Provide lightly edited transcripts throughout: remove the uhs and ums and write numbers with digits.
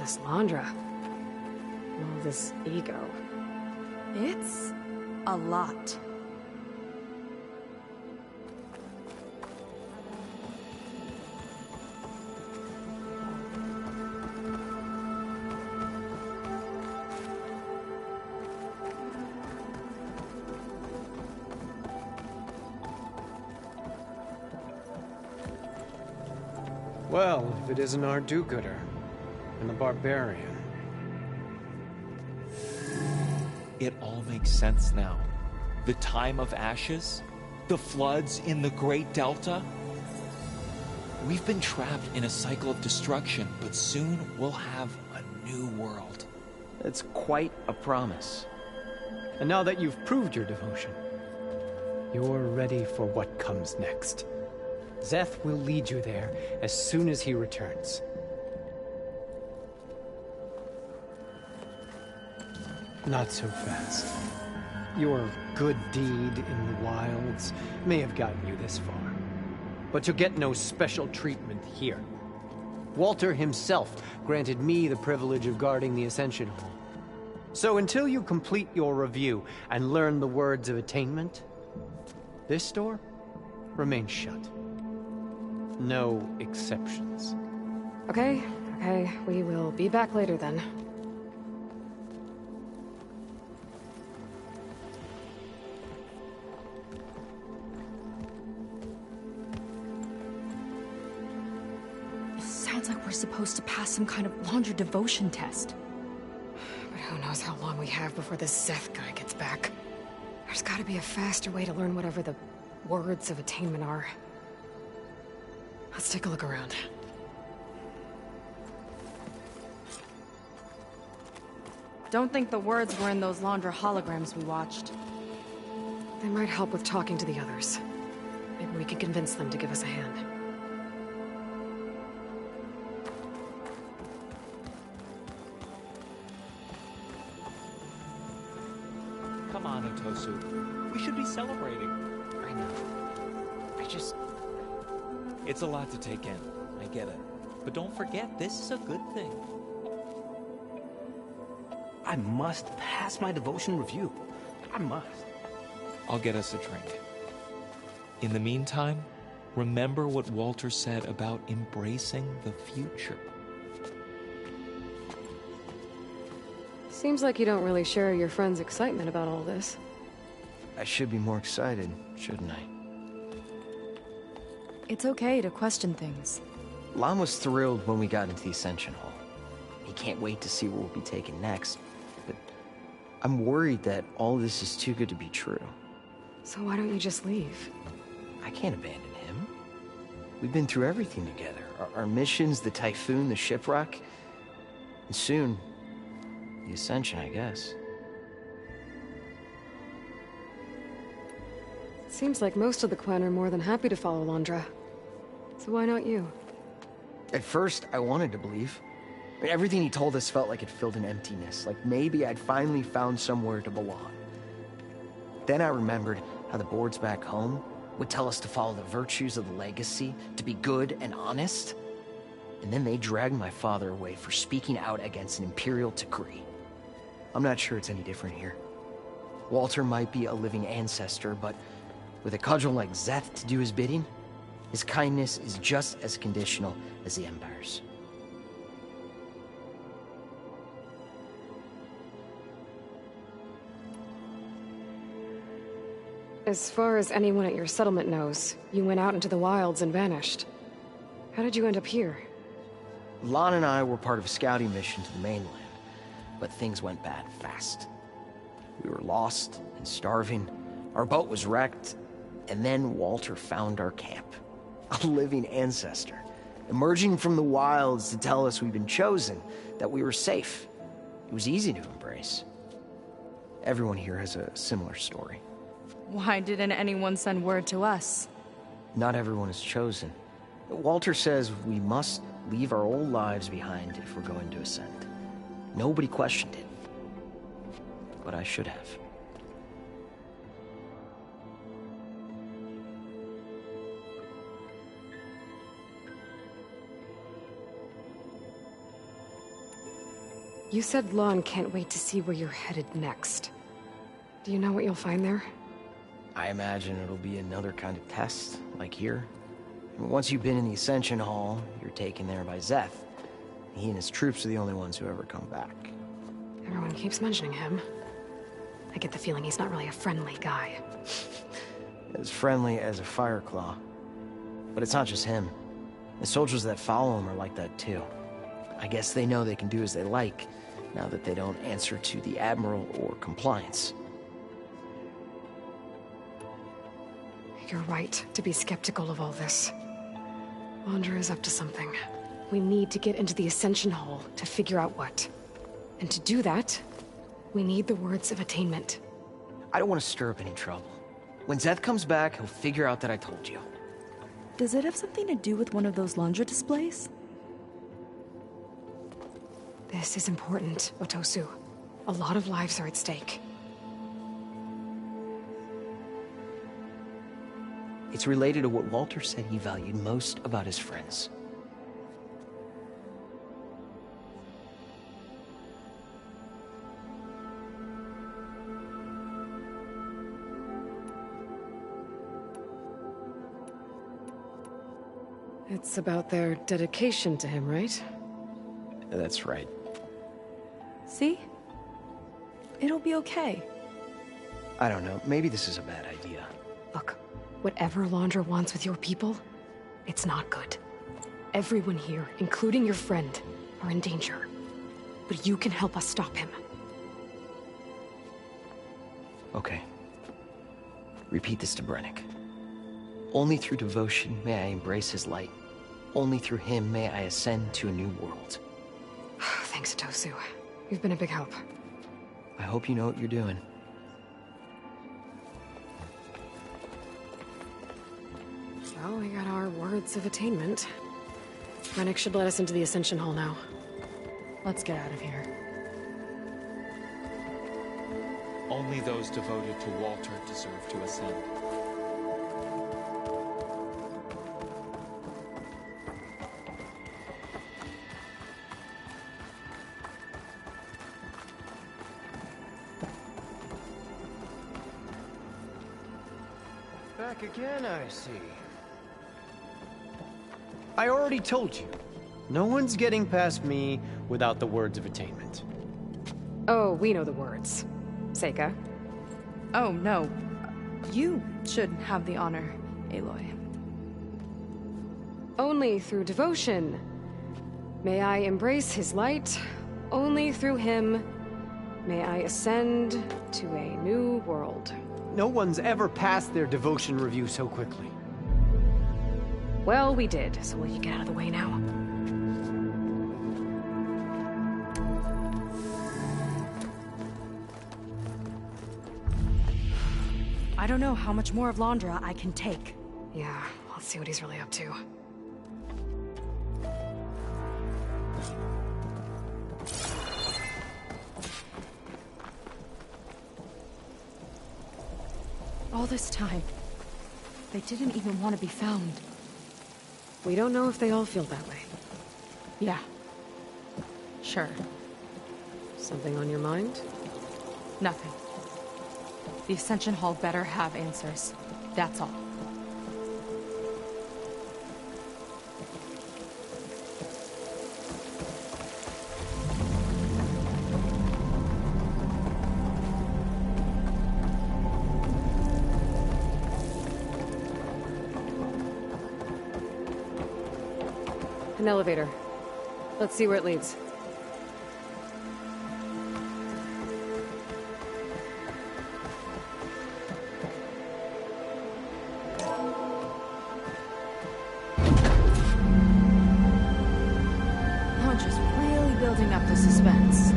this Laundra? All this ego. It's a lot. Well, if it isn't our do-gooder, and the barbarian. It all makes sense now. The time of ashes, the floods in the Great Delta. We've been trapped in a cycle of destruction, but soon we'll have a new world. It's quite a promise. And now that you've proved your devotion, you're ready for what comes next. Szeth will lead you there as soon as he returns. Not so fast. Your good deed in the wilds may have gotten you this far, but you'll get no special treatment here. Walter himself granted me the privilege of guarding the Ascension Hall. So until you complete your review and learn the words of attainment, this door remains shut. No exceptions. Okay, we will be back later then. Sounds like we're supposed to pass some kind of Laundra devotion test. But who knows how long we have before this Szeth guy gets back. There's gotta be a faster way to learn whatever the words of attainment are. Let's take a look around. Don't think the words were in those Laundra holograms we watched. They might help with talking to the others. Maybe we can convince them to give us a hand. Come on, Otosu. We should be celebrating. I know. It's a lot to take in. I get it. But don't forget, this is a good thing. I must pass my devotion review. I must. I'll get us a drink. In the meantime, remember what Walter said about embracing the future. Seems like you don't really share your friend's excitement about all this. I should be more excited, shouldn't I? It's okay to question things. Lon was thrilled when we got into the Ascension Hall. He can't wait to see where we'll be taken next. But I'm worried that all this is too good to be true. So why don't you just leave? I can't abandon him. We've been through everything together. Our missions, the typhoon, the shipwreck. And soon, the Ascension, I guess. Seems like most of the clan are more than happy to follow Laundra. So why not you? At first, I wanted to believe. I mean, everything he told us felt like it filled an emptiness, like maybe I'd finally found somewhere to belong. Then I remembered how the boards back home would tell us to follow the virtues of the legacy, to be good and honest. And then they dragged my father away for speaking out against an imperial decree. I'm not sure it's any different here. Walter might be a living ancestor, but with a cudgel like Szeth to do his bidding, his kindness is just as conditional as the Empire's. As far as anyone at your settlement knows, you went out into the wilds and vanished. How did you end up here? Lon and I were part of a scouting mission to the mainland, but things went bad fast. We were lost and starving, our boat was wrecked, and then Walter found our camp. A living ancestor, emerging from the wilds to tell us we'd been chosen, that we were safe. It was easy to embrace. Everyone here has a similar story. Why didn't anyone send word to us? Not everyone is chosen. Walter says we must leave our old lives behind if we're going to ascend. Nobody questioned it. But I should have. You said Lon can't wait to see where you're headed next. Do you know what you'll find there? I imagine it'll be another kind of test, like here. Once you've been in the Ascension Hall, you're taken there by Zeth. He and his troops are the only ones who ever come back. Everyone keeps mentioning him. I get the feeling he's not really a friendly guy. As friendly as a Fireclaw. But it's not just him. The soldiers that follow him are like that too. I guess they know they can do as they like, now that they don't answer to the Admiral or Compliance. You're right to be skeptical of all this. Laundra is up to something. We need to get into the Ascension Hall to figure out what. And to do that, we need the words of attainment. I don't want to stir up any trouble. When Zeth comes back, he'll figure out that I told you. Does it have something to do with one of those Laundra displays? This is important, Otosu. A lot of lives are at stake. It's related to what Walter said he valued most about his friends. It's about their dedication to him, right? That's right. See? It'll be okay. I don't know, maybe this is a bad idea. Look, whatever Laundra wants with your people, it's not good. Everyone here, including your friend, are in danger. But you can help us stop him. Okay. Repeat this to Brennick. Only through devotion may I embrace his light. Only through him may I ascend to a new world. Thanks, Otosu. You've been a big help. I hope you know what you're doing. Well, we got our words of attainment. Rennick should let us into the Ascension Hall now. Let's get out of here. Only those devoted to Walter deserve to ascend. Back again, I see. I already told you. No one's getting past me without the words of attainment. Oh, we know the words. Seika. Oh, no. You should have the honor, Aloy. Only through devotion may I embrace his light. Only through him may I ascend to a new world. No one's ever passed their devotion review so quickly. Well, we did, so will you get out of the way now? I don't know how much more of Laundra I can take. Yeah, let's see what he's really up to. All this time, they didn't even want to be found. We don't know if they all feel that way. Yeah. Sure. Something on your mind? Nothing. The Ascension Hall better have answers. That's all. An elevator. Let's see where it leads. Laundra's really building up the suspense.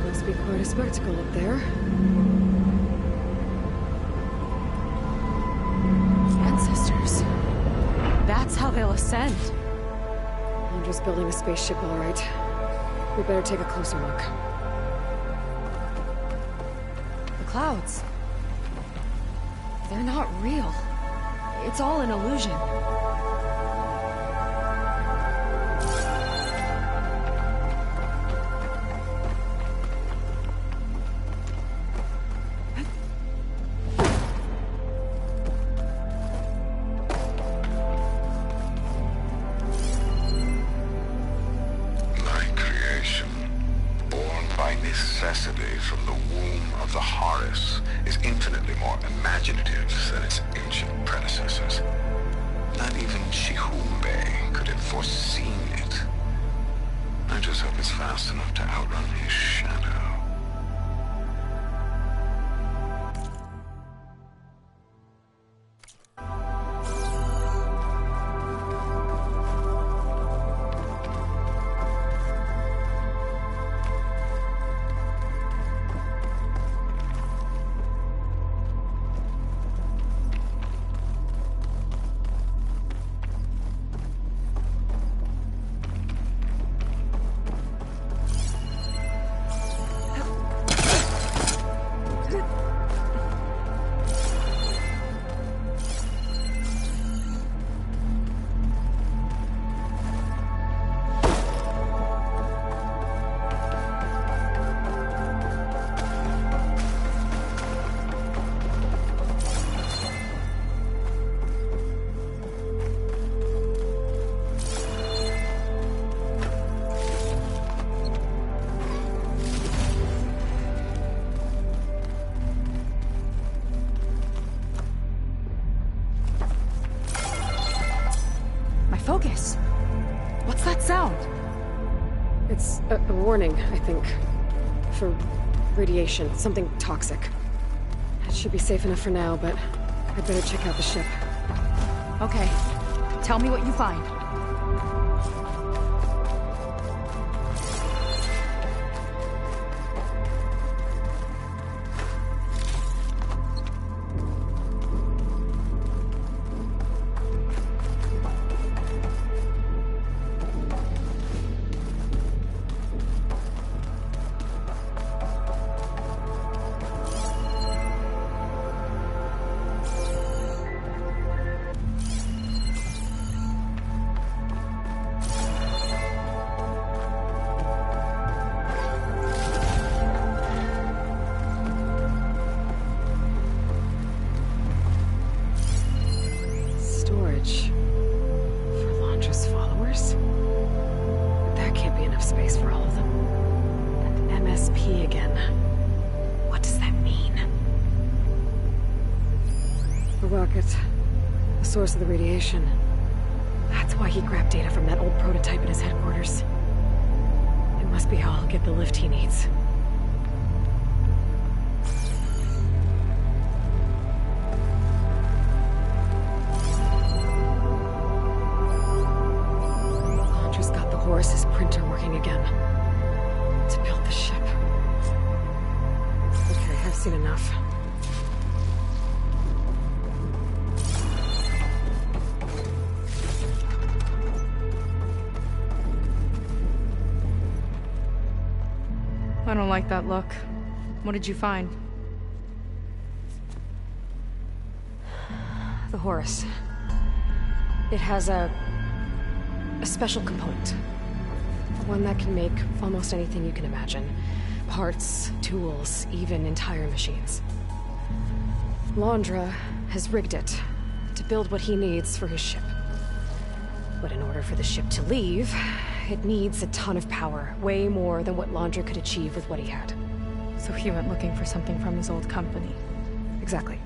Must be quite a spectacle up there. Ancestors. That's how they'll ascend. Laundra's building a spaceship, all right. We better take a closer look. The clouds. They're not real. It's all an illusion. necessity from the womb of the Horus is infinitely more imaginative than its ancient predecessors. Not even Chihumbe could have foreseen it. I just hope it's fast enough to outrun his shadow. Focus. What's that sound? It's a warning, I think. For radiation, something toxic. It should be safe enough for now, but I'd better check out the ship. Okay. Tell me what you find. For Laundra's followers? That can't be enough space for all of them. And MSP again. What does that mean? The rocket. The source of the radiation. That's why he grabbed data from that old prototype at his headquarters. It must be how I'll get the lift he needs. Horus's printer working again. To build the ship. Okay, I've seen enough. I don't like that look. What did you find? The Horus. It has a special component. One that can make almost anything you can imagine. Parts, tools, even entire machines. Laundra has rigged it to build what he needs for his ship. But in order for the ship to leave, it needs a ton of power, way more than what Laundra could achieve with what he had. So he went looking for something from his old company. Exactly.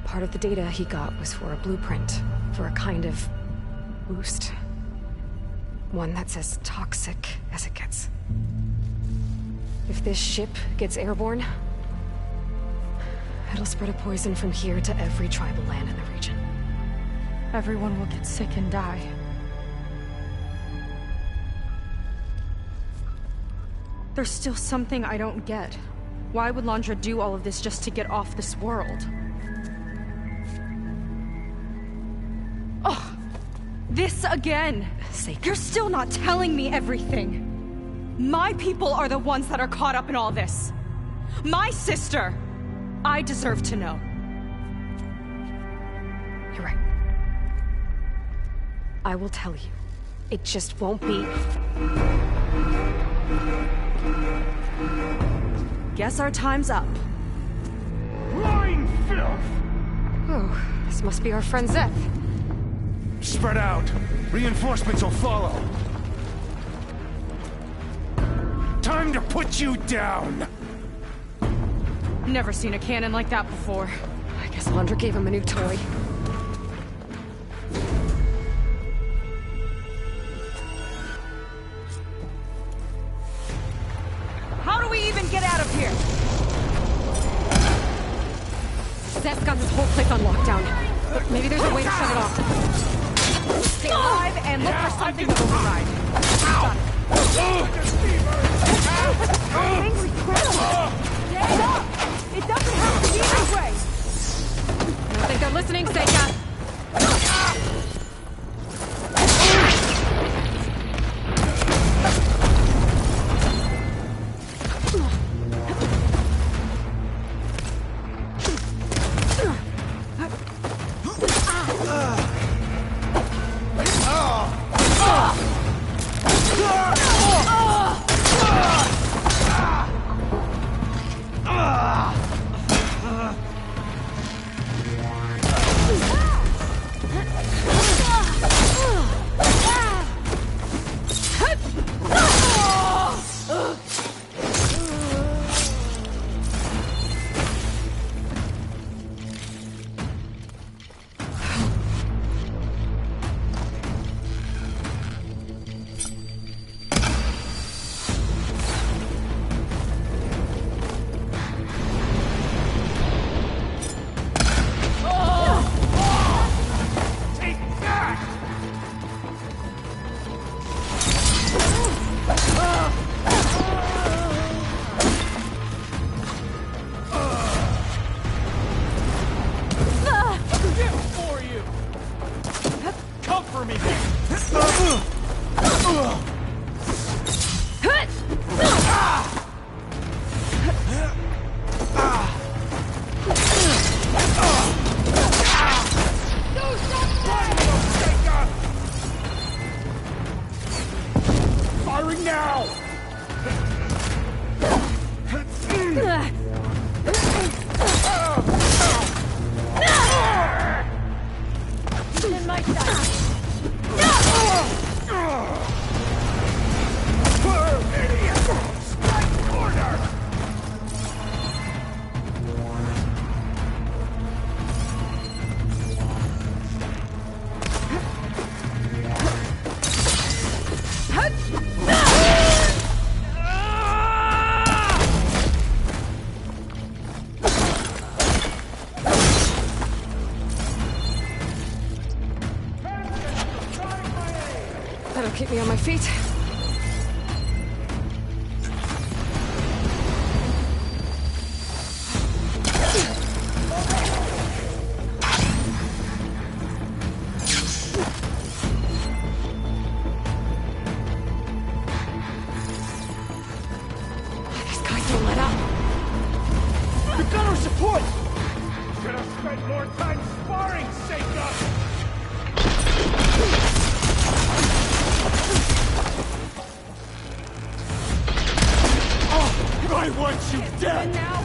Part of the data he got was for a blueprint, for a kind of boost. One that's as toxic as it gets. If this ship gets airborne, it'll spread a poison from here to every tribal land in the region. Everyone will get sick and die. There's still something I don't get. Why would Laundra do all of this just to get off this world? Oh! This again! You're still not telling me everything! My people are the ones that are caught up in all this! My sister! I deserve to know. You're right. I will tell you. It just won't be... Guess our time's up. Lying filth! Oh, this must be our friend Zeth. Spread out. Reinforcements will follow. Time to put you down! Never seen a cannon like that before. I guess Laundra gave him a new toy. How do we even get out of here? Seth's got this whole place on lockdown. But maybe there's a way to shut it off. Stay alive and look for something to override. Got it. Angry squirrel! Stand up! It doesn't have to be this way! I don't think they're listening, Seika. That'll keep me on my feet. These guys don't let up. The gunner support! Could have spent more time sparring, Seika! I want you dead! Now?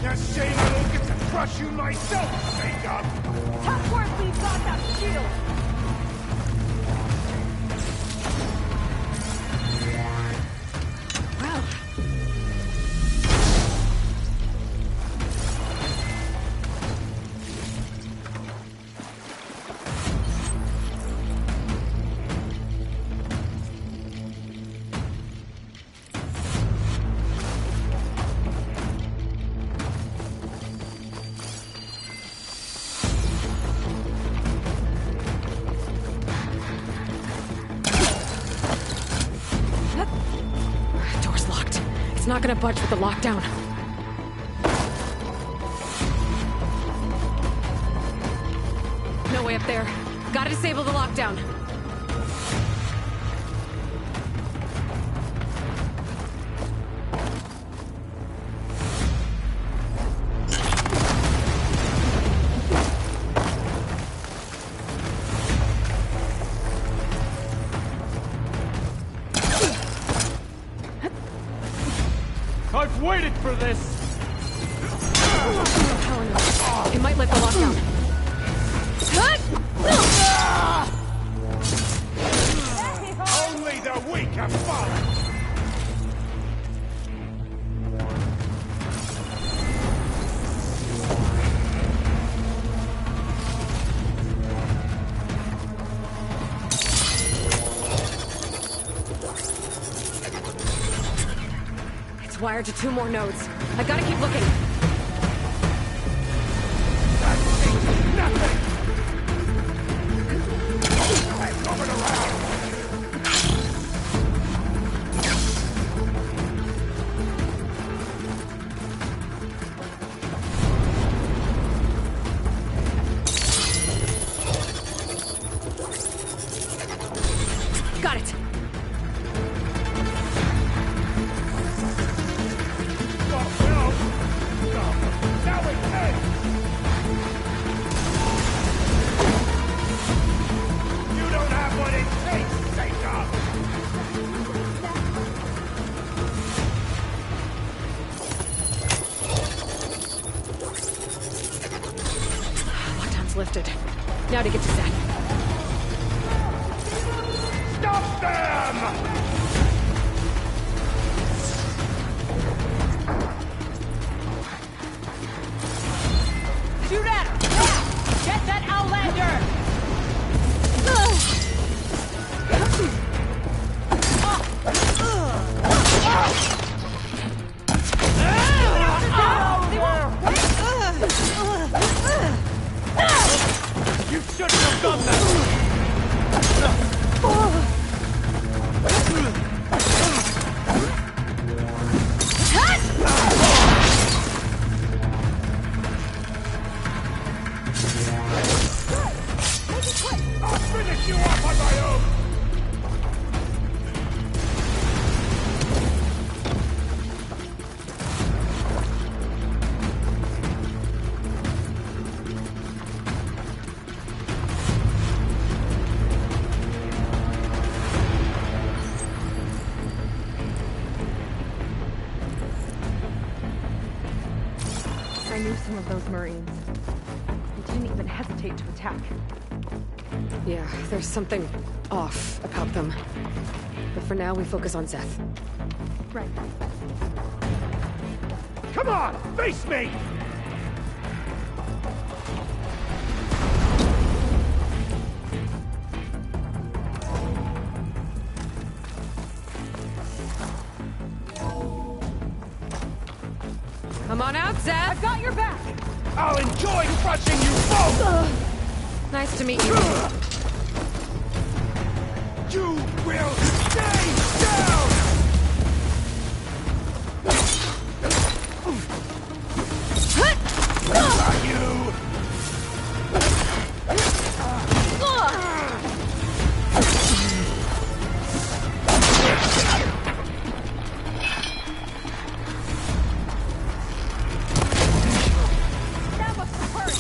Just shame I don't get to crush you myself, Seika! Tough work when you've got that shield! Well, door's locked. It's not gonna budge with the lockdown. No way up there. Gotta disable the lockdown. waited for this! It might let the lock down. Only the weak have fallen! It's wired to 2 more nodes. I gotta keep looking. Nothing! I'm coming around! Got it. Lockdown's lifted. Now to get to Zach. Stop them! Shoot at her! Get that Outlander! You shouldn't have done that! I'll finish you off on my own! I knew some of those Marines. They didn't even hesitate to attack. Yeah, there's something off about them. But for now, we focus on Zeth. Right. Come on! Face me! Come on out, Zeth! I've got your back! I'll enjoy crushing you both! Nice to meet you. You will stay down! Are you? That must have hurt!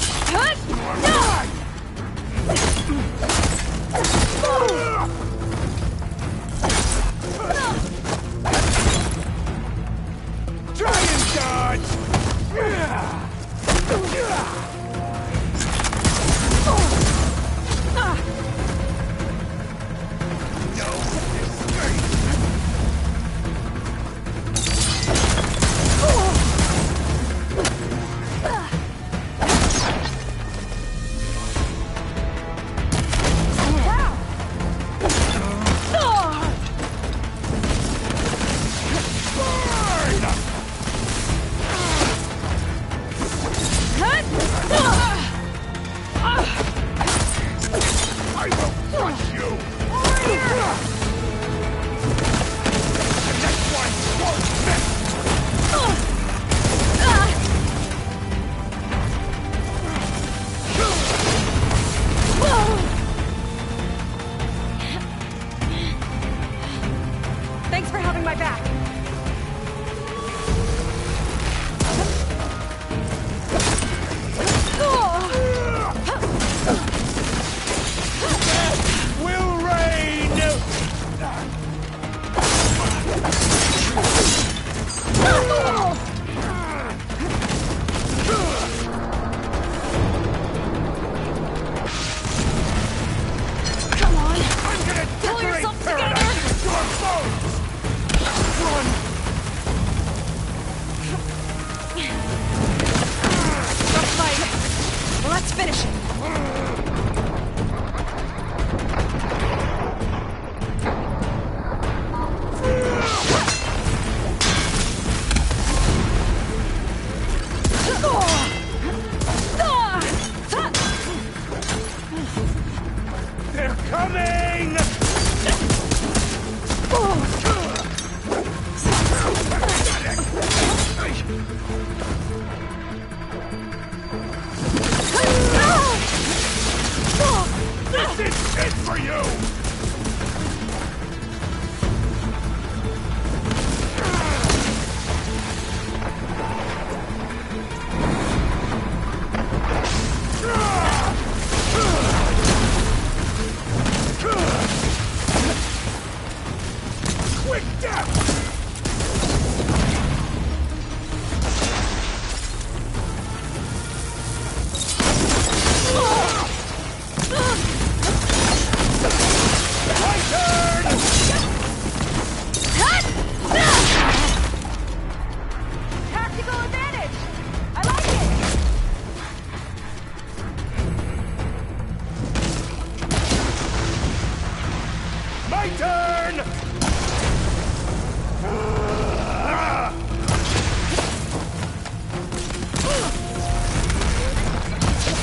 my turn!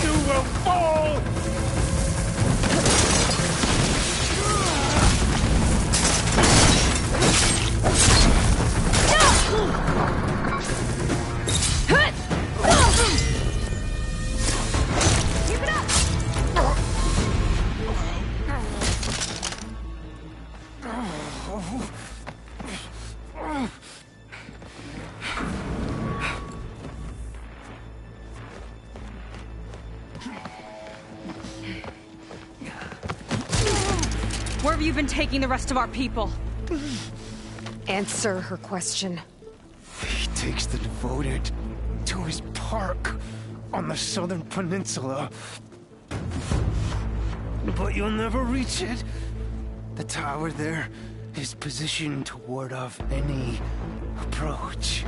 You will fall! Keep it up! Where have you been taking the rest of our people? Answer her question. He takes the devoted to his park on the southern peninsula. But you'll never reach it. The tower there is positioned to ward off any approach.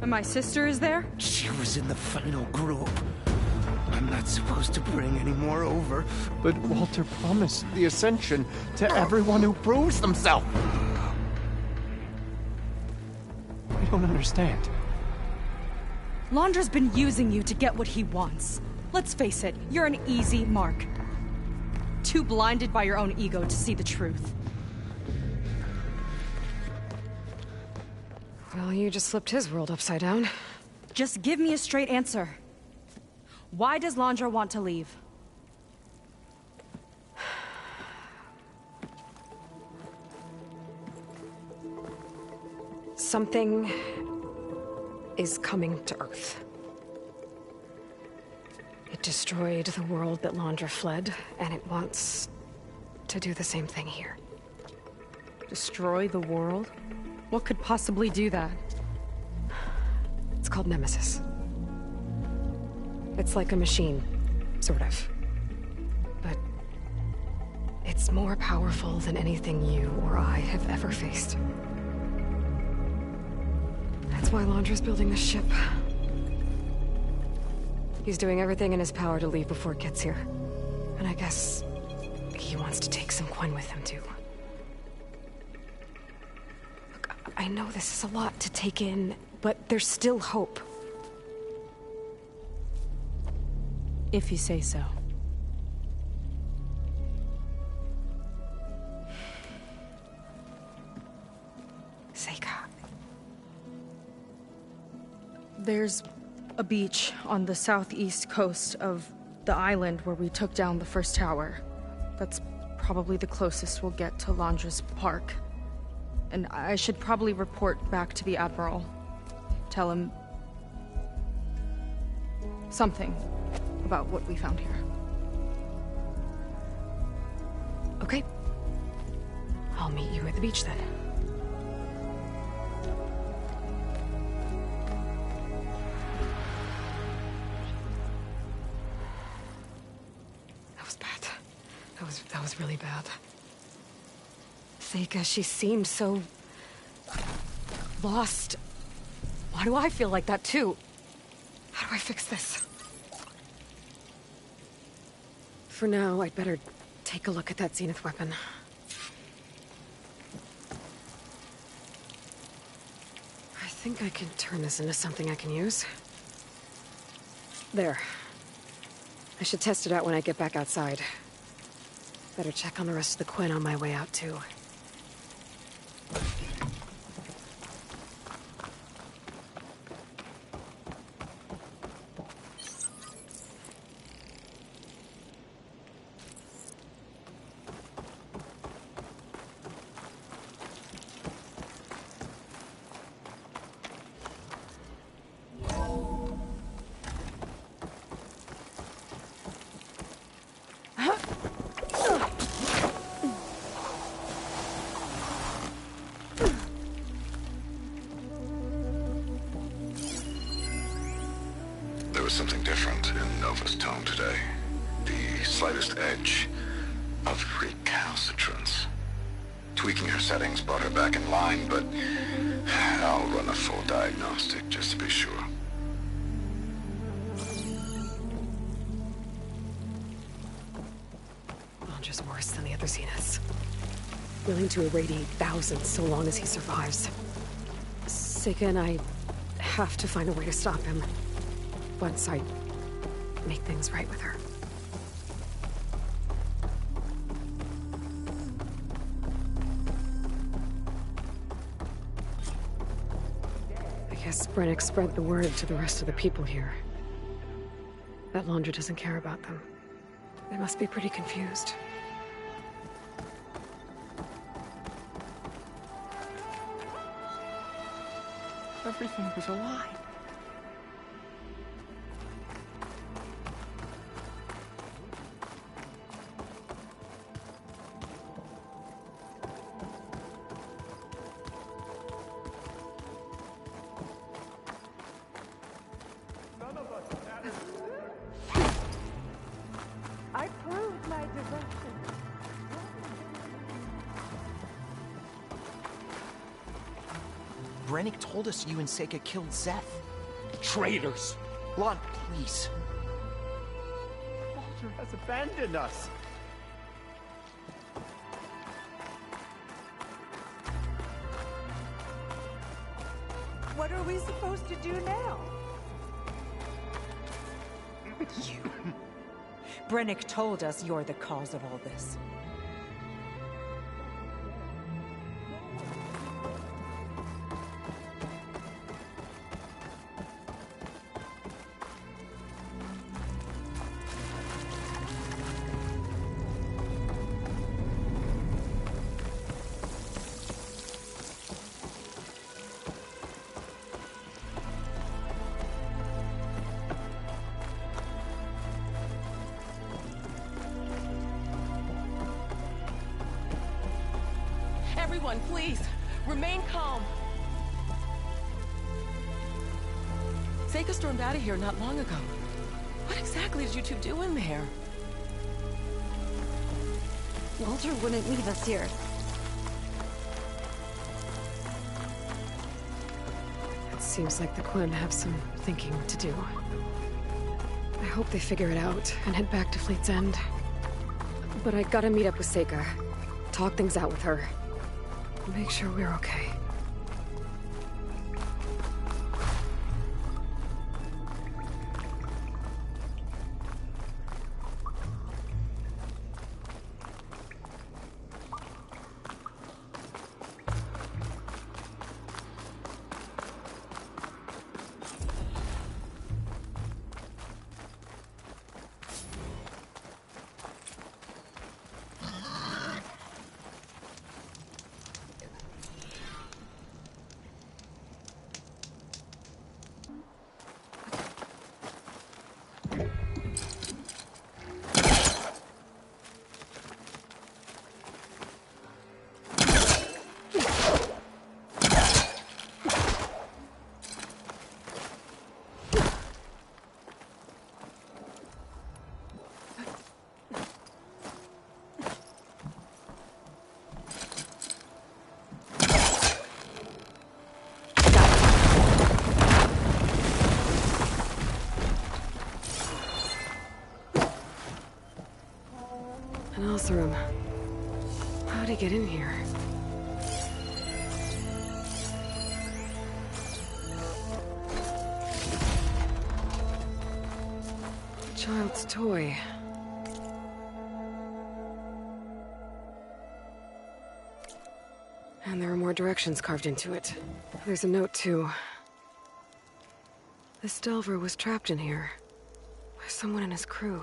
And my sister is there? She was in the final group. I'm not supposed to bring any more over. But Walter promised the Ascension to everyone who proves themselves. I don't understand. Laundra's been using you to get what he wants. Let's face it, you're an easy mark. Too blinded by your own ego to see the truth. Well, you just flipped his world upside down. Just give me a straight answer. Why does Laundra want to leave? Something is coming to Earth. It destroyed the world that Laundra fled, and it wants to do the same thing here. Destroy the world? What could possibly do that? It's called Nemesis. It's like a machine, sort of. But it's more powerful than anything you or I have ever faced. That's why Laundra's building this ship. He's doing everything in his power to leave before it gets here. And I guess he wants to take some Quen with him, too. Look, I know this is a lot to take in, but there's still hope. If you say so. Seika. There's a beach on the southeast coast of the island where we took down the first tower. That's probably the closest we'll get to Laundra's park. And I should probably report back to the Admiral. Tell him something about what we found here. Okay. I'll meet you at the beach then. That was bad. That was really bad. Seika, she seemed so lost. Why do I feel like that too? How do I fix this? For now, I'd better take a look at that Zenith weapon. I think I can turn this into something I can use. There. I should test it out when I get back outside. Better check on the rest of the Quen on my way out, too. There was something different in Nova's tone today. The slightest edge of recalcitrance. Tweaking her settings brought her back in line, but I'll run a full diagnostic just to be sure. Laundra's worse than the other Zeniths. willing to irradiate thousands so long as he survives. Seika and I have to find a way to stop him. Once I make things right with her. I guess Brennick spread the word to the rest of the people here. That Laundra doesn't care about them. They must be pretty confused. Everything was a lie. I proved my devotion. Brennick told us you and Seika killed Zeth. Traitors! Lon, please. Walter has abandoned us. What are we supposed to do now? You. Brennick told us you're the cause of all this. Everyone, please, remain calm. Seika stormed out of here not long ago. What exactly did you two do in there? Walter wouldn't leave us here. It seems like the Quen have some thinking to do. I hope they figure it out and head back to Fleet's End. But I gotta meet up with Seika. Talk things out with her. Make sure we're okay. An Oseram. How'd he get in here? A child's toy. And there are more directions carved into it. There's a note, too. This Delver was trapped in here. By someone in his crew.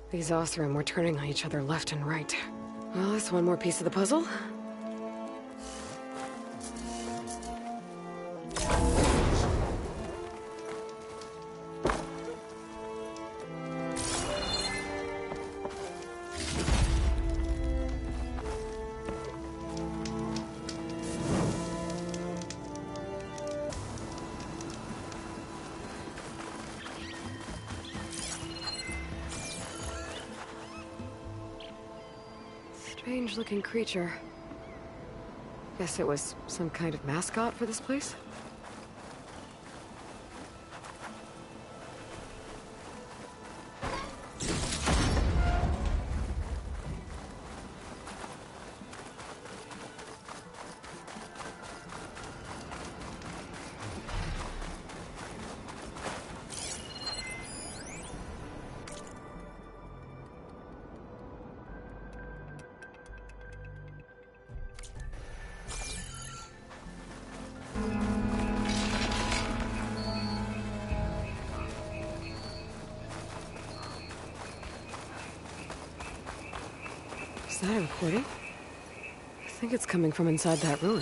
These Oseram were turning on each other left and right. Well, that's one more piece of the puzzle. Strange-looking creature. Guess it was some kind of mascot for this place? Is that a recording? I think it's coming from inside that ruin.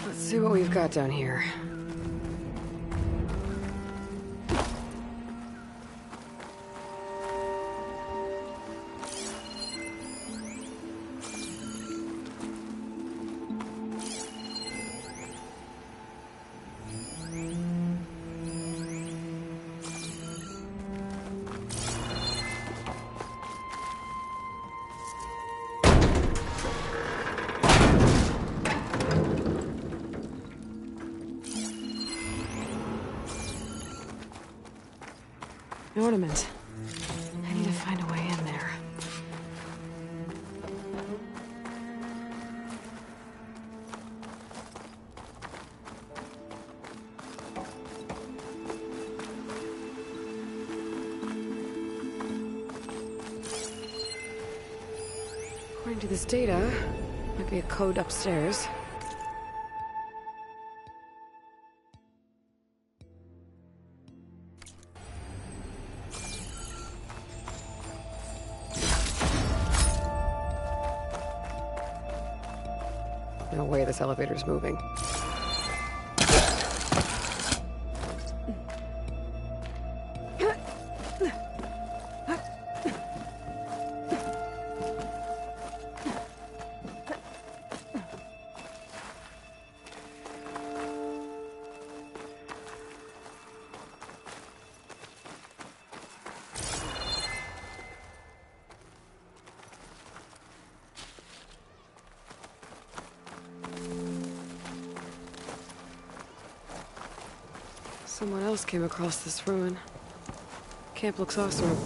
Let's see what we've got down here. An ornament. I need to find a way in there. According to this data, might be a code upstairs. No way this elevator's moving. Someone else came across this ruin. Camp looks awesome.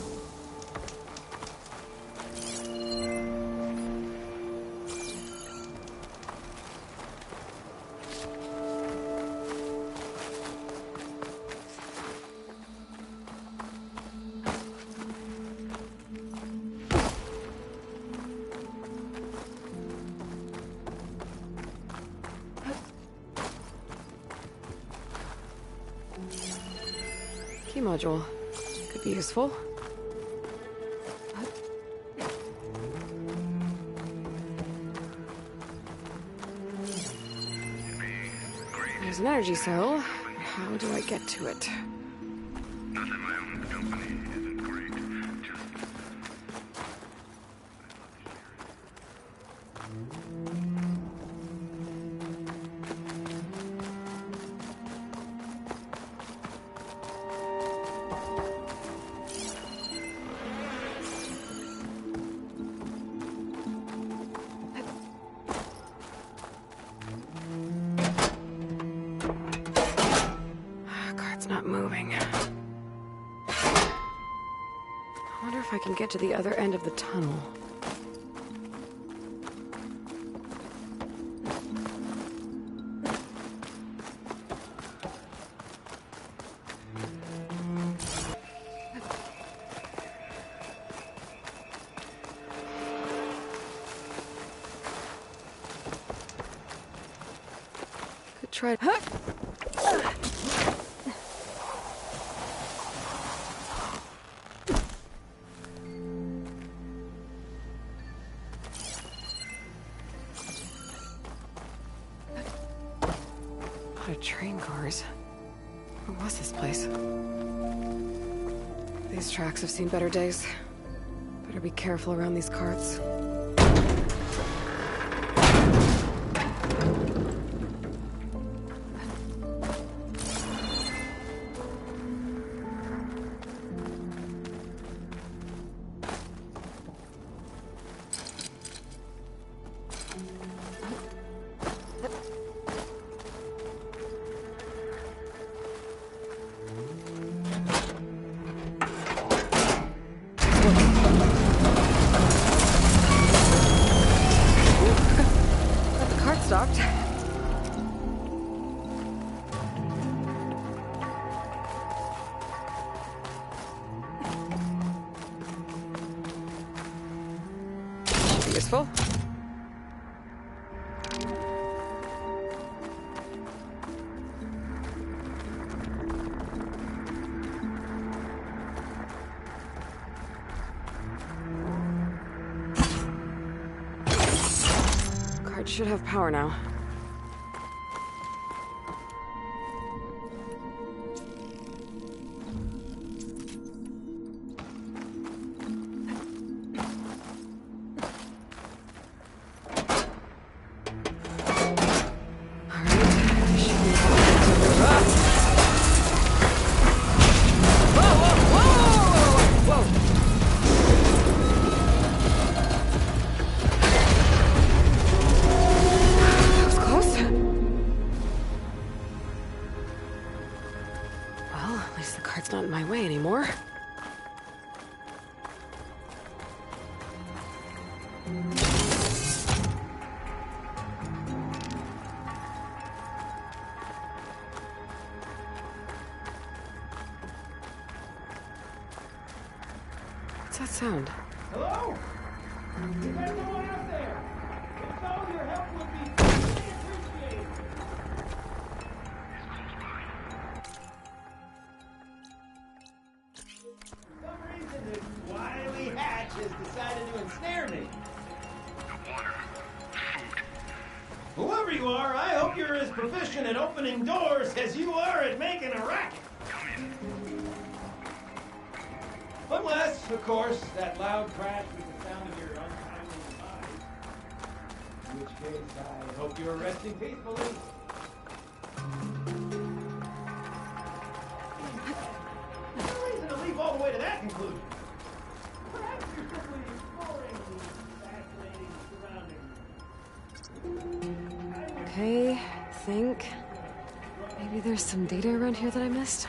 Key module. Could be useful. There's an energy cell. How do I get to it? Not moving. I wonder if I can get to the other end of the tunnel. Could try. Train cars. What was this place? These tracks have seen better days. Better be careful around these carts. Useful? Cart should have power now. Not in my way anymore. What's that sound? Hello? Is there someone out there? If so, your help would be greatly appreciated. For some reason, this wily hatch has decided to ensnare me. Whoever you are, I hope you're as proficient at opening doors as you are at making a racket. Unless, of course, that loud crash was the sound of your untimely demise. In which case, I hope you are resting peacefully. There's no reason to leap all the way to that conclusion. Perhaps you're simply exploring the fascinating surroundings. Okay, think. Maybe there's some data around here that I missed?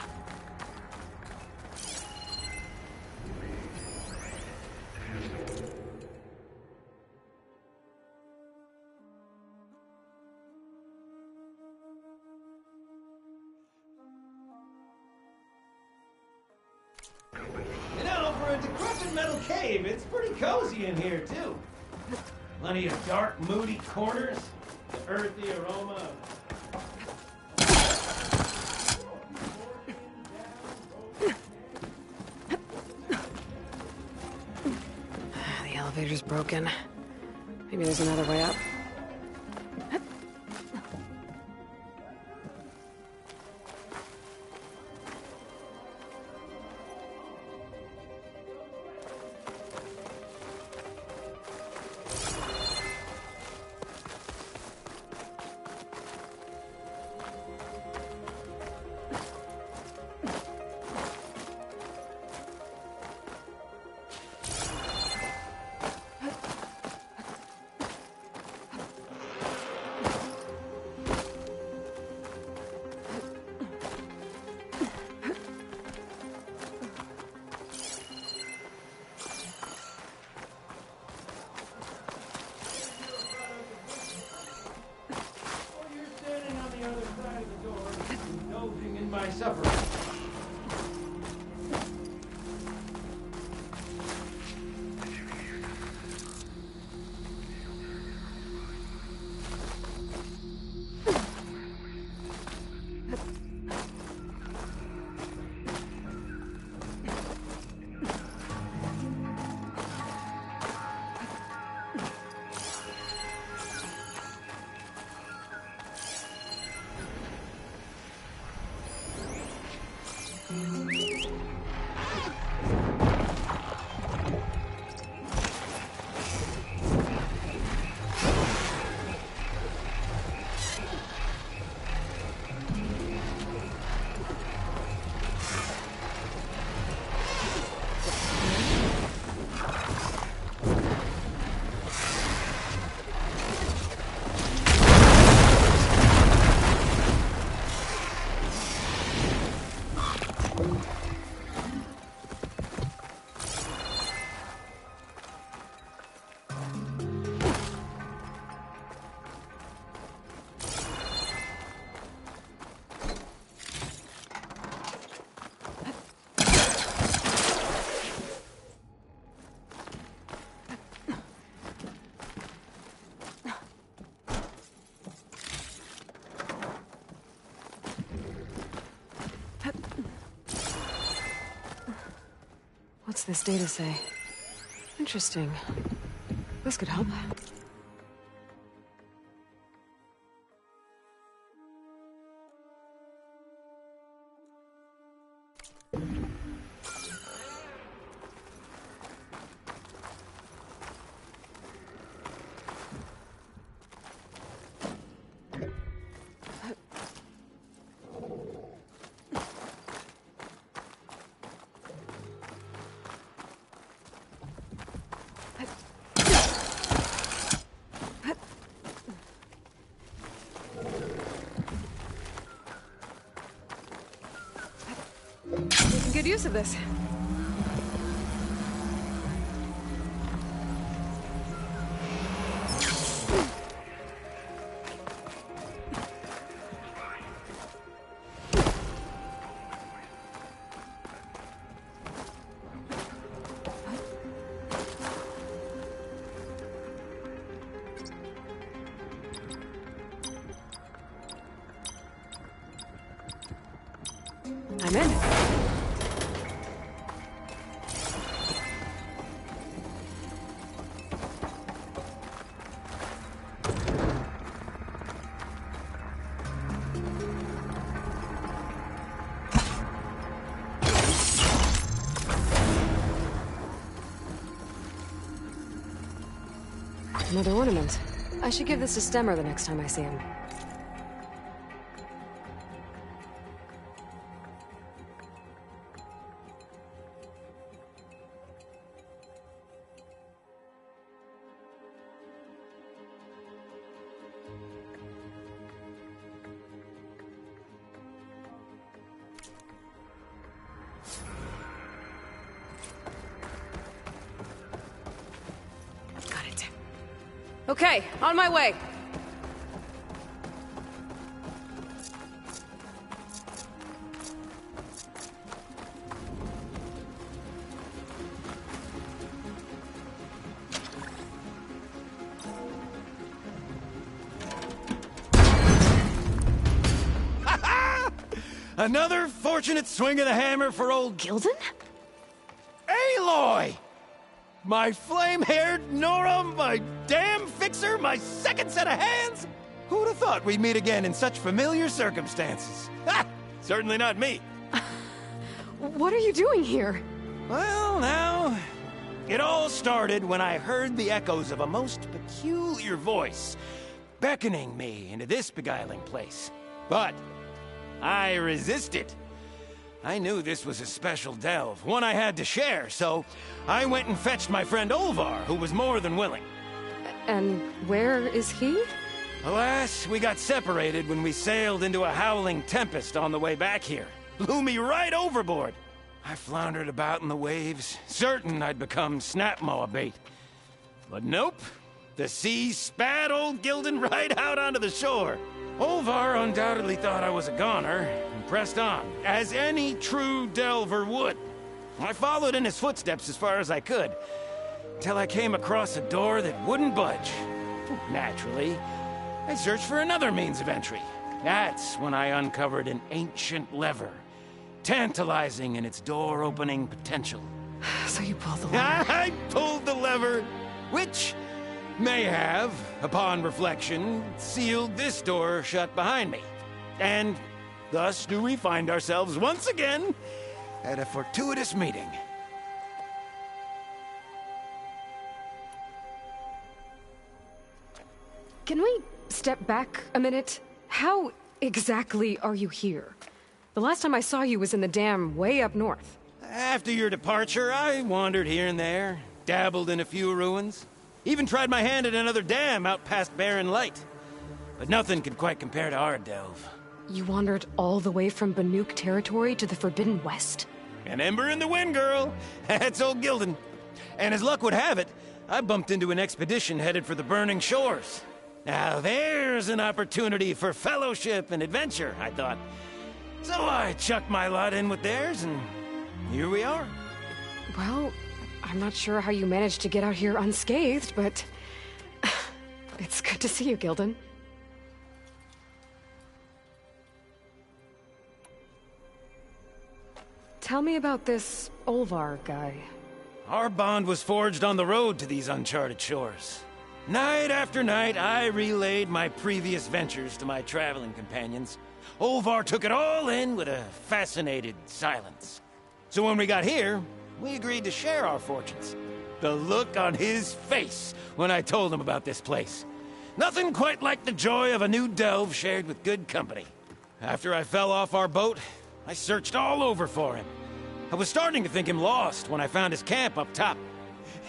You know, for a decrepit metal cave, it's pretty cozy in here, too. Plenty of dark, moody corners, the earthy aroma of... The elevator's broken. Maybe there's another way up. My suffering. What's this data say? Interesting. This could help. Good use of this. I'm in. Another ornament. I should give this to Stemmer the next time I see him. Okay, on my way. Another fortunate swing of the hammer for old Gildan? Aloy! My flame-haired Nora, my damn fixer, my second set of hands! Who'd have thought we'd meet again in such familiar circumstances? Ha! Certainly not me. What are you doing here? Well, now... It all started when I heard the echoes of a most peculiar voice beckoning me into this beguiling place. But I resisted. I knew this was a special delve, one I had to share, so I went and fetched my friend Olvar, who was more than willing. And where is he? Alas, we got separated when we sailed into a howling tempest on the way back here. Blew me right overboard. I floundered about in the waves, certain I'd become snapmaw bait. But nope, the sea spat old Gildan right out onto the shore. Olvar undoubtedly thought I was a goner, and pressed on, as any true delver would. I followed in his footsteps as far as I could, till I came across a door that wouldn't budge. Naturally, I searched for another means of entry. That's when I uncovered an ancient lever, tantalizing in its door-opening potential. So you pulled the lever. I pulled the lever, which may have, upon reflection, sealed this door shut behind me. And thus do we find ourselves once again at a fortuitous meeting. Can we step back a minute? How exactly are you here? The last time I saw you was in the dam way up north. After your departure, I wandered here and there, dabbled in a few ruins. Even tried my hand at another dam out past Barren Light. But nothing could quite compare to our delve. You wandered all the way from Banuk territory to the Forbidden West? An ember in the wind, girl. That's old Gildan. And as luck would have it, I bumped into an expedition headed for the Burning Shores. Now there's an opportunity for fellowship and adventure, I thought. So I chucked my lot in with theirs, and here we are. Well, I'm not sure how you managed to get out here unscathed, but it's good to see you, Gildan. Tell me about this Olvar guy. Our bond was forged on the road to these uncharted shores. Night after night, I relayed my previous ventures to my traveling companions. Olvar took it all in with a fascinated silence. So when we got here, we agreed to share our fortunes. The look on his face when I told him about this place. Nothing quite like the joy of a new delve shared with good company. After I fell off our boat, I searched all over for him. I was starting to think him lost when I found his camp up top.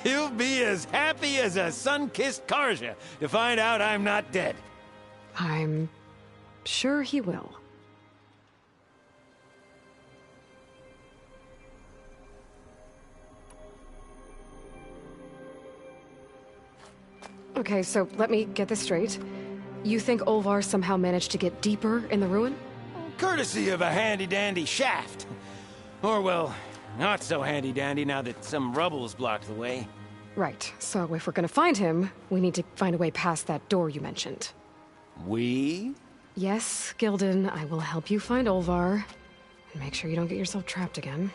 He'll be as happy as a sun-kissed Karja to find out I'm not dead. I'm sure he will. Okay, so let me get this straight. You think Olvar somehow managed to get deeper in the ruin? Courtesy of a handy-dandy shaft. Or, well, not so handy-dandy now that some rubble's blocked the way. Right, so if we're gonna find him, we need to find a way past that door you mentioned. We? Yes, Gildan, I will help you find Olvar. And make sure you don't get yourself trapped again.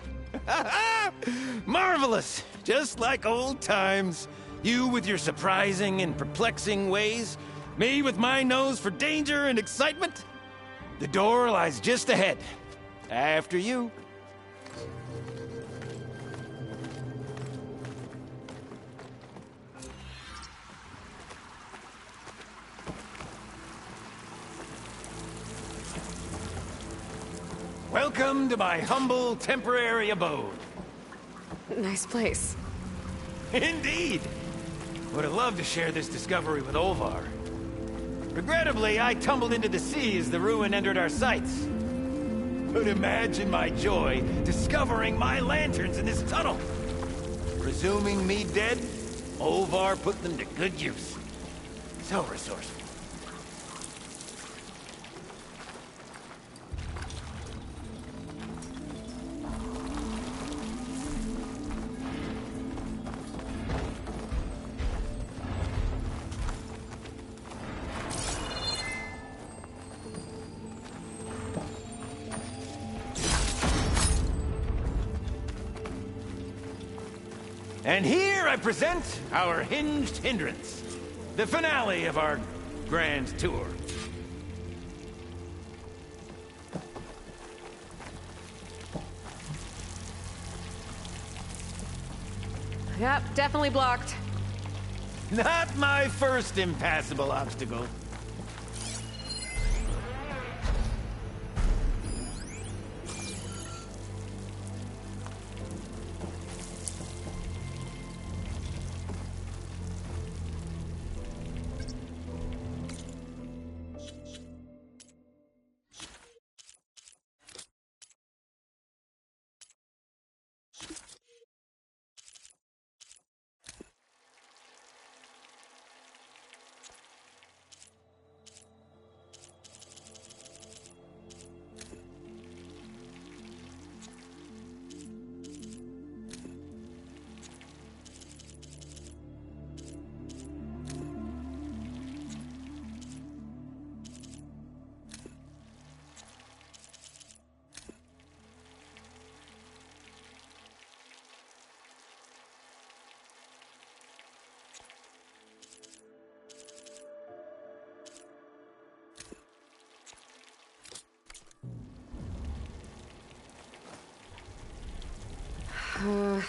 Marvelous! Just like old times. You with your surprising and perplexing ways. Me with my nose for danger and excitement. The door lies just ahead. After you. Welcome to my humble, temporary abode. Nice place. Indeed! Would have loved to share this discovery with Olvar. Regrettably, I tumbled into the sea as the ruin entered our sights. But imagine my joy discovering my lanterns in this tunnel. Presuming me dead, Olvar put them to good use. So resourceful. And here I present our hinged hindrance, the finale of our grand tour. Yep, definitely blocked. Not my first impassable obstacle.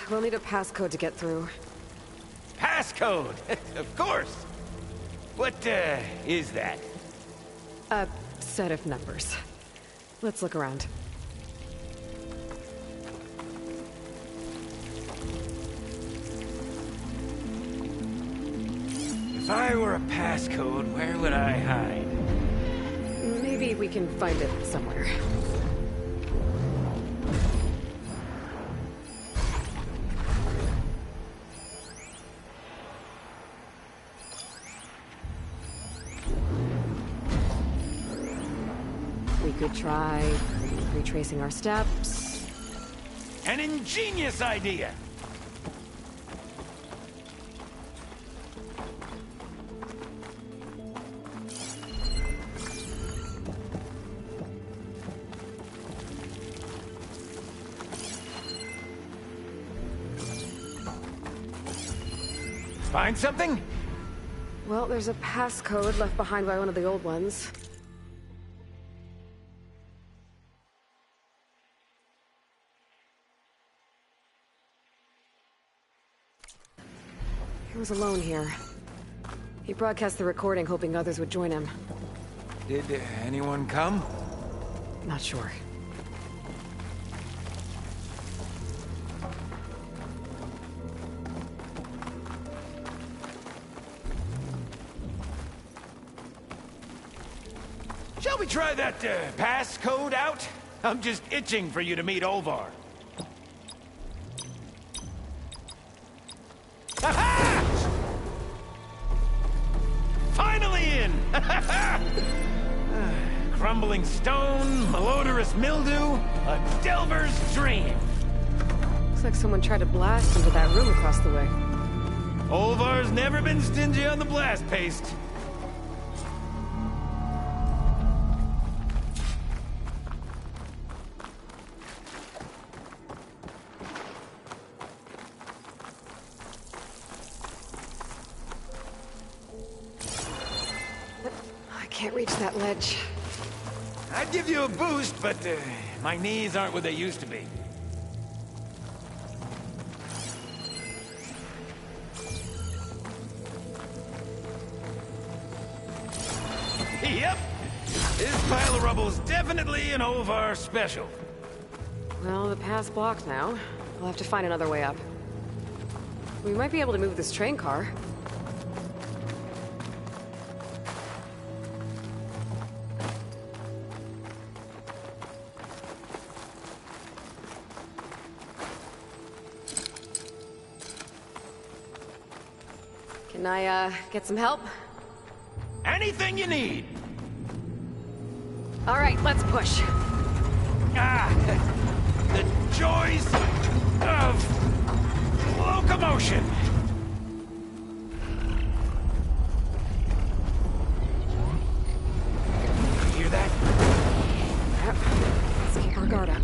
We'll need a passcode to get through. Passcode! Of course! What, is that? A set of numbers. Let's look around. If I were a passcode, where would I hide? Maybe we can find it somewhere. We could try retracing our steps. An ingenious idea! Find something? Well, there's a passcode left behind by one of the old ones. He was alone here. He broadcast the recording, hoping others would join him. Did anyone come? Not sure. Shall we try that passcode out? I'm just itching for you to meet Olvar. Ha-ha! Finally in! Crumbling stone, malodorous mildew, a delver's dream. Looks like someone tried to blast into that room across the way. Olvar's never been stingy on the blast paste. I can't reach that ledge. I'd give you a boost, but my knees aren't what they used to be. Yep. This pile of rubble's definitely an Olvar special. Well, the path's blocked now. We'll have to find another way up. We might be able to move this train car. Can I, get some help? Anything you need. All right, let's push. Ah, the joys of locomotion. Hear that? Yep. Let's keep our guard up.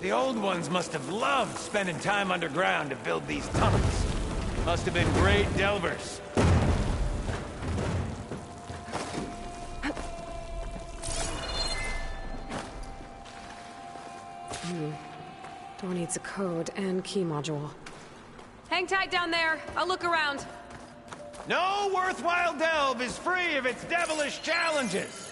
The old ones must have loved spending time underground to build these tunnels. Must have been great delvers. Door needs a code and key module. Hang tight down there. I'll look around. No worthwhile delve is free of its devilish challenges.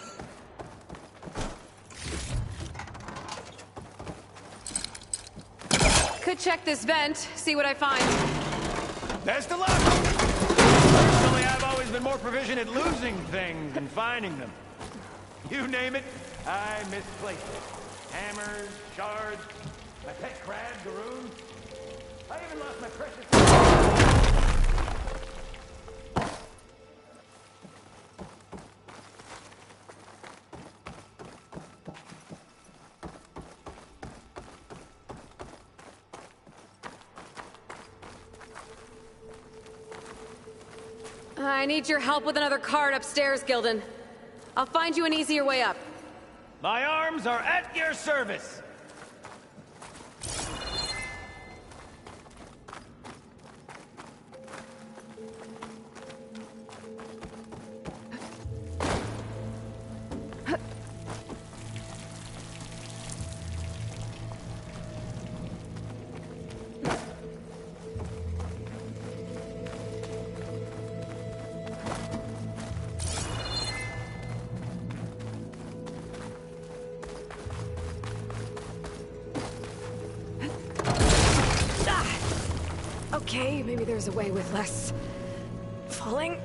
Could check this vent, see what I find. Best of luck! Personally, I've always been more proficient at losing things than finding them. You name it, I misplaced it. Hammers, shards, my pet crab, Garoon. I even lost my precious... I need your help with another card upstairs, Gildan. I'll find you an easier way up. My arms are at your service. Okay, maybe there's a way with less falling.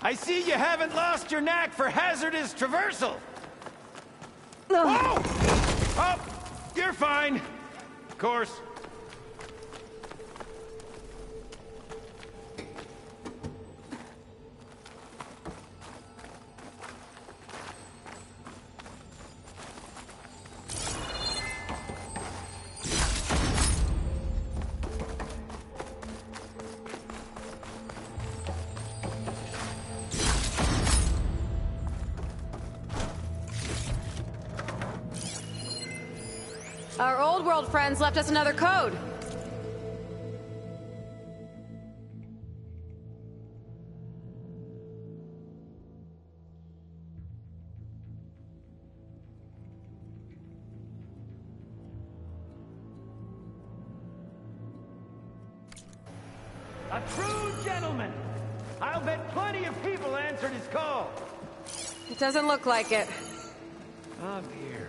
I see you haven't lost your knack for hazardous traversal. Whoa! Oh, you're fine. Of course. Our old world friends left us another code. A true gentleman. I'll bet plenty of people answered his call. It doesn't look like it. Oh dear.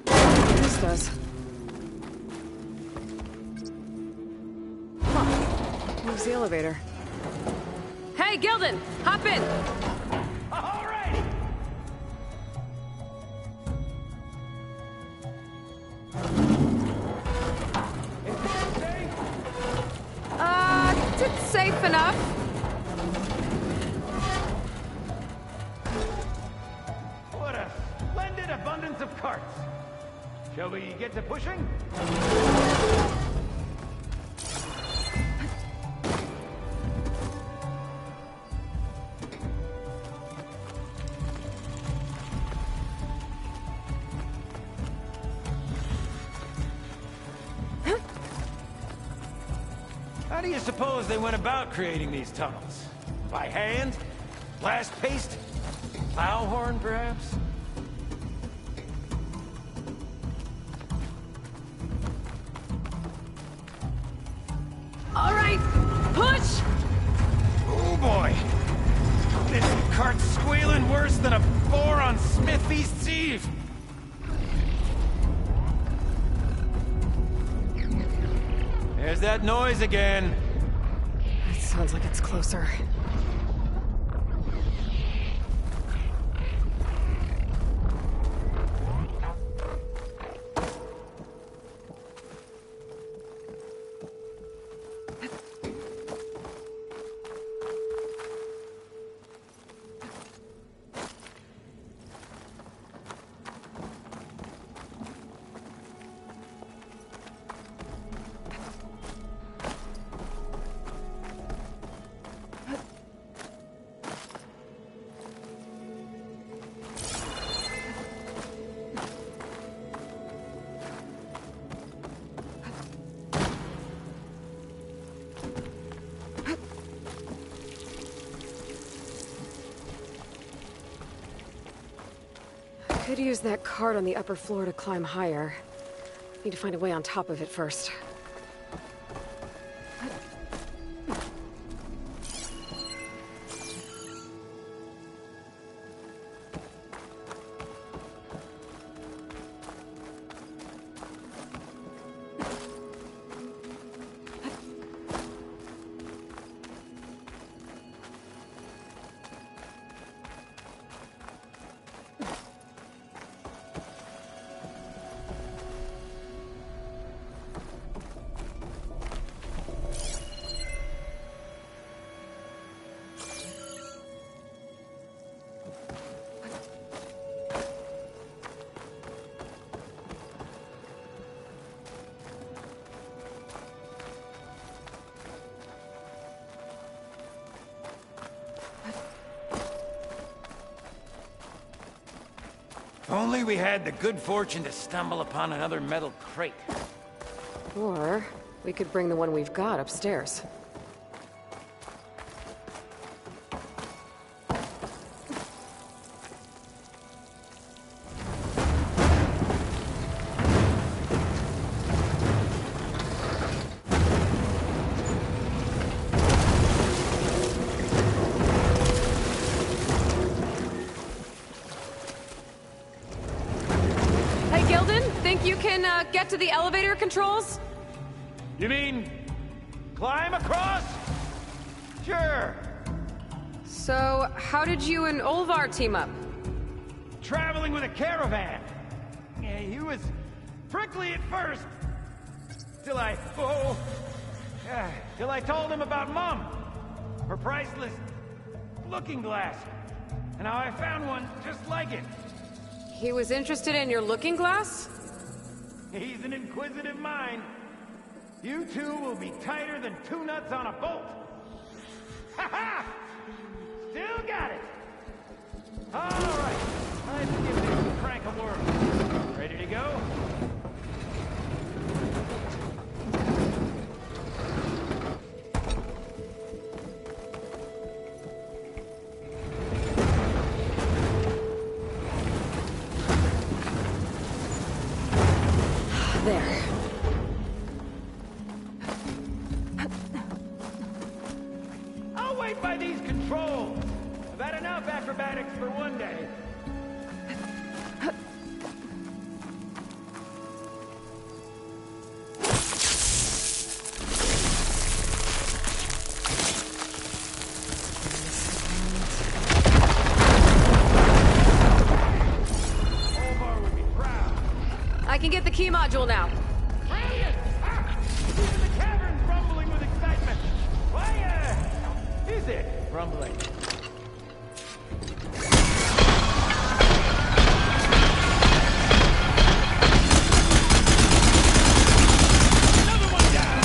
This does. Huh. Moves the elevator. Hey, Gildan! Hop in! All right. It's safe enough. What a splendid abundance of carts. Shall we get to pushing? How do you suppose they went about creating these tunnels? By hand? Blast paste? Plow horn, perhaps? All right, push! Oh boy! This cart's squealing worse than a boar on Smith East's Eve! There's that noise again. It sounds like it's closer. Could use that cart on the upper floor to climb higher. Need to find a way on top of it first. If only we had the good fortune to stumble upon another metal crate. Or we could bring the one we've got upstairs. Gilden, think you can get to the elevator controls? You mean climb across? Sure. So, how did you and Olvar team up? Traveling with a caravan. Yeah, he was prickly at first. Till I told him about Mom. Her priceless looking glass. And how I found one just like it. He was interested in your looking glass? He's an inquisitive mind. You two will be tighter than two nuts on a bolt. Ha ha! Still got it. All right, let's give this crank a whirl. Ready to go? There. I'll wait by these controls. I've had enough acrobatics for one day. Olvar would be proud. I can get the key module now. Brilliant! Ah! Even the cavern's rumbling with excitement. Why, is it rumbling? Another one down!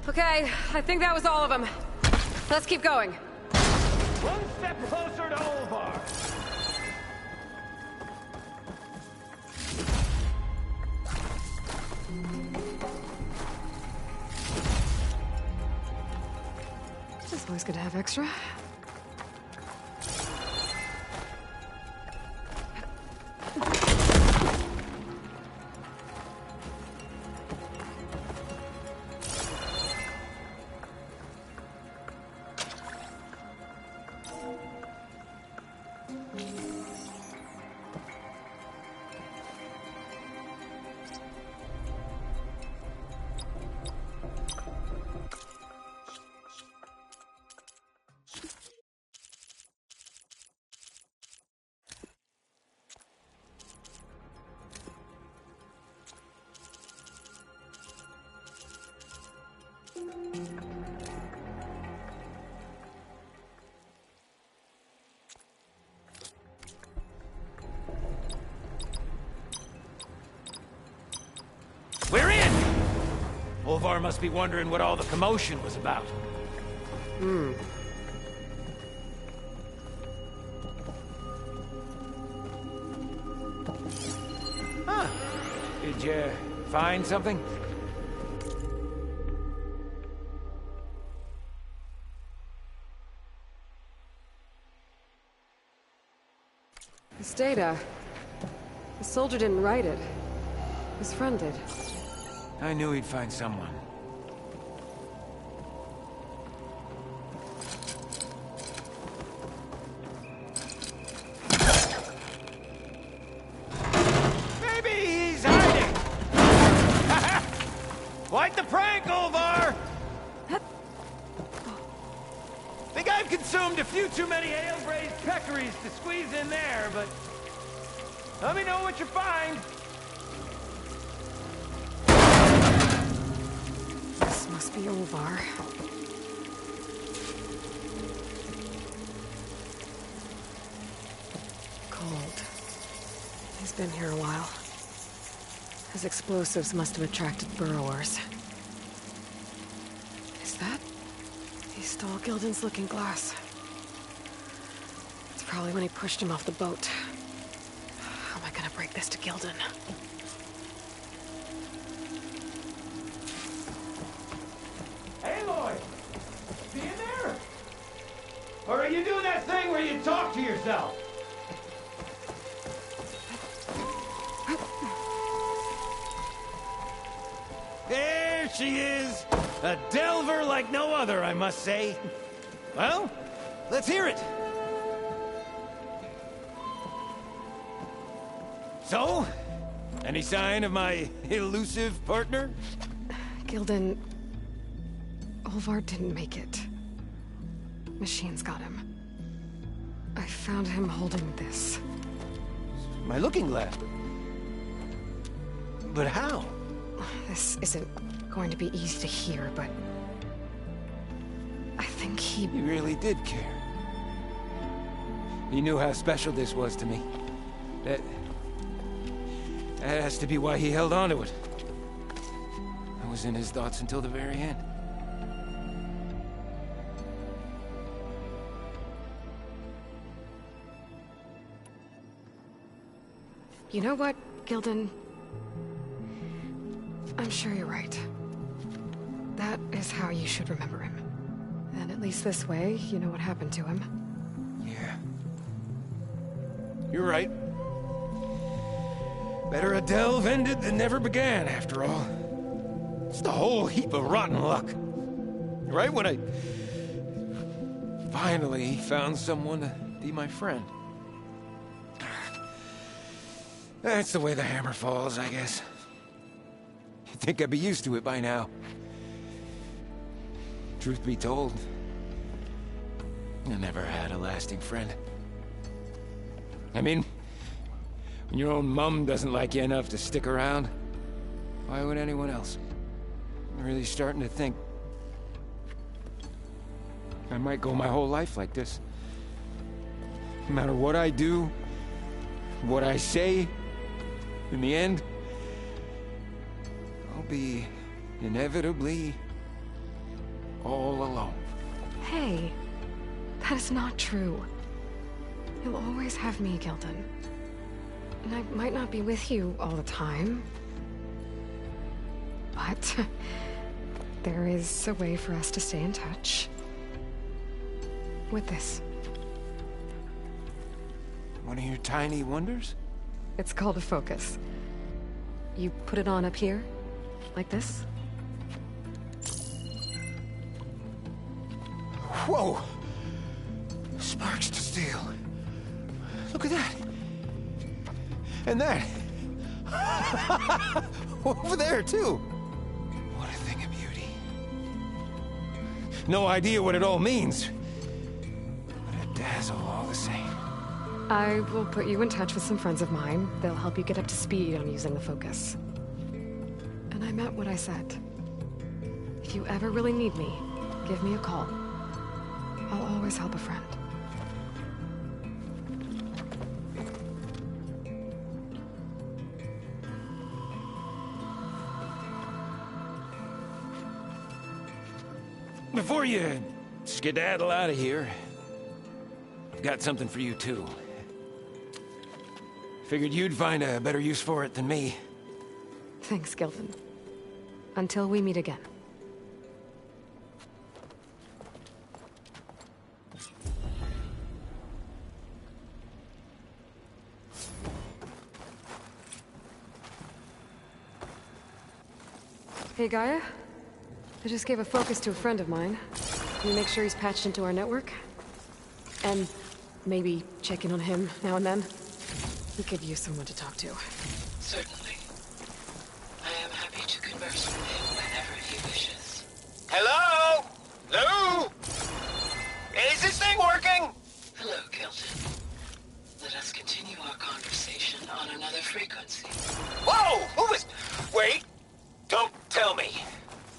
Okay, I think that was all of them. Let's keep going. One step closer to Olvar. It's always good to have extra. We're in! Olvar must be wondering what all the commotion was about. Huh. Did you find something? This data... The soldier didn't write it. His friend did. I knew he'd find someone. Maybe he's hiding! Quite the prank, Olvar! Think I've consumed a few too many ale-braised peccaries to squeeze in there, but... let me know what you find! This must be Olvar. Cold. He's been here a while. His explosives must have attracted burrowers. Is that? He stole Gildan's looking glass. It's probably when he pushed him off the boat. How am I gonna break this to Gildan? Hey, Lloyd! See you there? Or are you doing that thing where you talk to yourself? There she is! A delver like no other, I must say. Well, let's hear it. So, any sign of my elusive partner? Gildan... Olvar didn't make it. Machines got him. I found him holding this. My looking glass. But how? This isn't going to be easy to hear, but... I think he... He really did care. He knew how special this was to me. That has to be why he held on to it. I was in his thoughts until the very end. You know what, Gildan? I'm sure you're right. That is how you should remember him. And at least this way, you know what happened to him. Yeah. You're right. Better a delve ended than never began, after all. Just a whole heap of rotten luck. Right when I finally found someone to be my friend. That's the way the hammer falls, I guess. You'd think I'd be used to it by now. Truth be told, I never had a lasting friend. I mean, when your own mum doesn't like you enough to stick around, why would anyone else? I'm really starting to think I might go my whole life like this. No matter what I do, what I say, in the end, I'll be inevitably all alone. Hey, that is not true. You'll always have me, Gildan. And I might not be with you all the time. But there is a way for us to stay in touch. With this. One of your tiny wonders? It's called a focus. You put it on up here, like this. Whoa! Sparks to steel. Look at that. And that. Over there, too. What a thing of beauty. No idea what it all means. But a dazzle all the same. I will put you in touch with some friends of mine. They'll help you get up to speed on using the focus. And I meant what I said. If you ever really need me, give me a call. I'll always help a friend. Before you skedaddle out of here, I've got something for you, too. Figured you'd find a better use for it than me. Thanks, Gildan. Until we meet again. Hey, Gaia? I just gave a focus to a friend of mine. Can you make sure he's patched into our network? And maybe check in on him now and then? He could use someone to talk to. Certainly. I am happy to converse with him whenever he wishes. Hello? Lou? Is this thing working? Hello, Kelton. Let us continue our conversation on another frequency. Whoa! Who is... Wait! Don't tell me.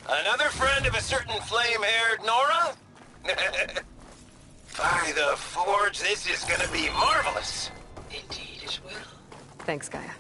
Another friend of a certain flame-haired Nora? By the Forge, this is gonna be marvelous. Indeed it will. Thanks, Gaia.